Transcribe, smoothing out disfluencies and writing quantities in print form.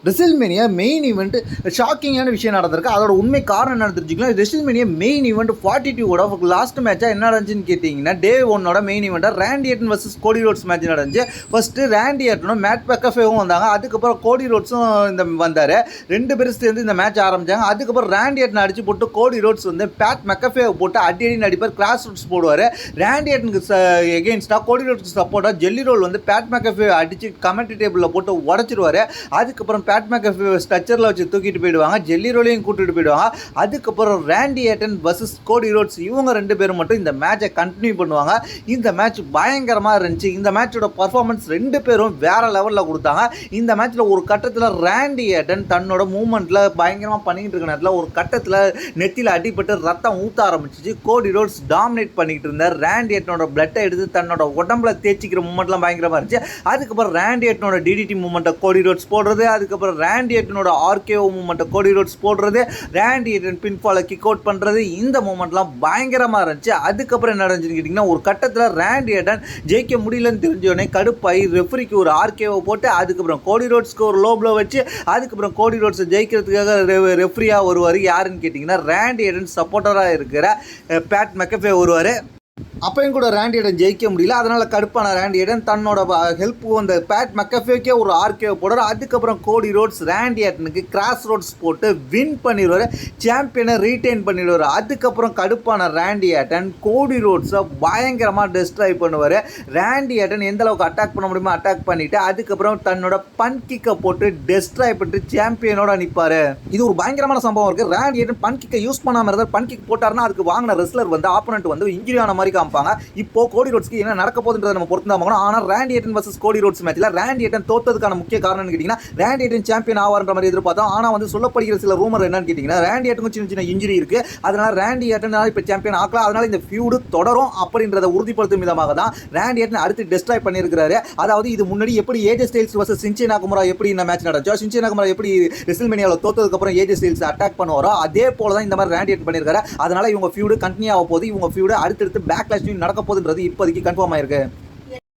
WrestleMania main event ஷாக்கிங்கான விஷயம் நடந்திருக்கு. அதோட உண்மை காரணம் என்ன தெரிஞ்சுக்கலாம். ரெசில்மேனியா மெயின் ஈவெண்ட் 42 லாஸ்ட் மேட்சாக என்ன நடந்துச்சுன்னு கேட்டிங்கன்னா, டே 1 மெயின் ஈவெண்ட்டாக Randy Orton versus Cody Rhodes match நடந்துச்சு. ஃபஸ்ட்டு ரேண்டி ஆர்டனும் மேட் மெக்கஃபேவும் வந்தாங்க. அதுக்கப்புறம் கோடி ரோட்ஸும் வந்தார். 2 பேரும் சேர்ந்து இந்த மேட்ச் ஆரம்பித்தாங்க. அதுக்கப்புறம் ரேண்டி ஆர்டன் அடிச்சு போட்டு கோடி ரோட்ஸ் பேட் மெக்கஃபேவை போட்டு அடி நடிப்பார், கிராஸ் ரோட்ஸ் போடுவார். ரேண்டி ஆர்டனுக்கு எகெயின்ஸ்டாக கோடி ரோட்ஸ்க்கு சப்போர்ட்டாக ஜெல்லி ரோல் பேட் மெக்கஃபே அடித்து கமெண்ட்ரி டேபிளில் போட்டு உடச்சிடுவார். அதுக்கப்புறம் பேட் மெக்கஃபே ஸ்ட்ரக்சரில் வச்சு தூக்கிட்டு போயிடுவாங்க. ஜெல்லி ரோலையும் கூட்டிட்டு போயிடுவாங்க. அதுக்கப்புறம் ரேண்டி ஆர்டன் வர்சஸ் கோடி ரோட்ஸ் இவங்க 2 பேரும் மட்டும் இந்த மேட்சை கண்டினியூ பண்ணுவாங்க. இந்த மேட்ச் பயங்கரமாக இருந்துச்சு. இந்த மேட்சோட பர்ஃபார்மன்ஸ் 2 பேரும் வேற லெவலில் கொடுத்தாங்க. இந்த மேட்ச்சில் ஒரு கட்டத்தில் ரேண்டி ஆர்டன் தன்னோட மூவ்மெண்ட்டில் பயங்கரமாக பண்ணிக்கிட்டு இருக்க நேரத்தில் ஒரு கட்டத்தில் நெத்தியில் அடிபட்டு ரத்தம் ஊற்ற ஆரம்பிச்சிச்சு. கோடி ரோட்ஸ் டாமினேட் பண்ணிக்கிட்டு இருந்தார். ரேண்டி ஆர்டனோட பிளட்டை எடுத்து தன்னோட உடம்புல தேய்ச்சிக்கிற மூமெண்ட்லாம் பயங்கரமாக இருந்துச்சு. அதுக்கப்புறம் ரேண்டி ஆர்டனோட டிடிடி மூமெண்ட்டை கோடி ரோட்ஸ் போடுறது, அதுக்கப்புறம் ரேண்டி ஆர்டனோட ஆர்கேஓ மூமெண்ட்டை கோடி ரோட்ஸ் போடுறது, ரேண்டி ஆர்டன் பின்ஃபாலை கிக் அவுட் பண்ணுறது, இந்த மூமெண்ட்லாம் பயங்கரமாக இருந்துச்சு. அதுக்கப்புறம் என்ன நடந்துச்சுன்னு கேட்டிங்கன்னா, ஒரு கட்டத்தில் ரேண்டி ஆர்டன் ஜெயிக்க முடியலன்னு தெரிஞ்சோடனே கடுப்பாய் ரெஃப்ரிக்கு ஒரு ஆர்கேஓ போட்டு, அதுக்கப்புறம் கோடி ரோட்ஸ்க்கு ஒரு லோ ப்ளோ வச்சு, அதுக்கப்புறம் கோடி ரோட்ஸை ஜெயிக்கிறதுக்காக ரெஃப்ரியாக வருவார். யாருன்னு கேட்டிங்கன்னா, ரேண்டி ஆர்டன் சப்போர்ட்டராக இருக்கிற பேட் மெக்கஃபே வருவார். அப்பையும் கூட ரேண்டி ஆர்டன் ஜெயிக்க முடியல. அதனால் கடுப்பான ரேண்டி ஆர்டன் தன்னோட ஹெல்ப் அந்த பேட் மெக்கஃபேக்கே ஒரு ஆர்கே போடுறாரு. அதுக்கப்புறம் கோடி ரோட்ஸ் ரேண்டி ஆர்டனுக்கு கிராஸ் ரோட்ஸ் போட்டு வின் பண்ணிடுவார். சாம்பியனை ரீட்டைன் பண்ணிடுவார். அதுக்கப்புறம் கடுப்பான ரேண்டி ஆர்டன் கோடி ரோட்ஸை பயங்கரமாக டெஸ்ட்ராய் பண்ணுவார். ரேண்டி ஆர்டன் எந்த அளவுக்கு அட்டாக் பண்ண முடியுமோ அட்டாக் பண்ணிவிட்டு அதுக்கப்புறம் தன்னோட பன் கிக்கை போட்டு டெஸ்ட்ராய் பண்ணிட்டு சாம்பியனோட நிற்பார். இது ஒரு பயங்கரமான சம்பவம் இருக்குது. ரேண்டி ஆர்டன் பன் கிக்கை யூஸ் பண்ணாமல் இருந்தால் பன் கிக் போட்டாருன்னா அதுக்கு வாங்கின ரெஸ்லர் ஆப்போனன்ட் இன்ஜுரி ஆன மாதிரி காமிப்பாங்க. இப்போ கோடி ரோட்ஸ்க்கு என்ன நடக்க போகுதுன்றதை நம்ம பொறுத்து தான் பார்க்கணும். ஆனால் ரேண்டி ஆர்டன் வர்சஸ் கோடி ரோட்ஸ் மேட்ச்ல ரேண்டி ஆர்டன் தோத்ததுக்கான முக்கிய காரணம் கேட்டிங்கன்னா, ரேண்டி ஆர்டன் சாம்பியன் ஆவார்ன்ற மாதிரி எதிர்பார்த்தோம். ஆனால் சொல்லப்படுகிற சில ரூமர் என்னன்னு கேட்டிங்கன்னா, ரேண்டி ஆர்டனுக்கு சின்ன சின்ன இன்ஜுரி இருக்கு. அதனால ரேண்டி ஆர்டன் இப்போ சாம்பியன் ஆக்கலாம். அதனால இந்த ஃபியூடு தொடரும் அப்படின்றத உறுதிப்படுத்தும் விதமாக தான் ரேண்டி ஆர்டன் அடுத்து டெஸ்ட்ராய் பண்ணியிருக்கிறாரு. அதாவது இது முன்னாடி எப்படி ஏஜே ஸ்டைல்ஸ் வர்சஸ் ஷின்சே நாகமுரா எப்படி இந்த மேட்ச் நடந்துச்சோ, ஷின்சே நாகமுரா எப்படி ரெசில்மேனியாவில் தோத்ததுக்கு அப்புறம் ஏஜே ஸ்டைல்ஸ் அட்டாக் பண்ணுவாரோ, அதே போல தான் இந்த மாதிரி ரேண்டி ஆர்டன் பண்ணியிருக்காரு. அதனால இவங்க ஃபியூடு கண்டினியூ ஆக போகுது. இவங்க ஃபியூடு அடுத்தடுத்து பேக்லாஷ் நடக்க போகுதுன்றது இப்போதைக்கு கன்ஃபார்ம் ஆயிருக்கு.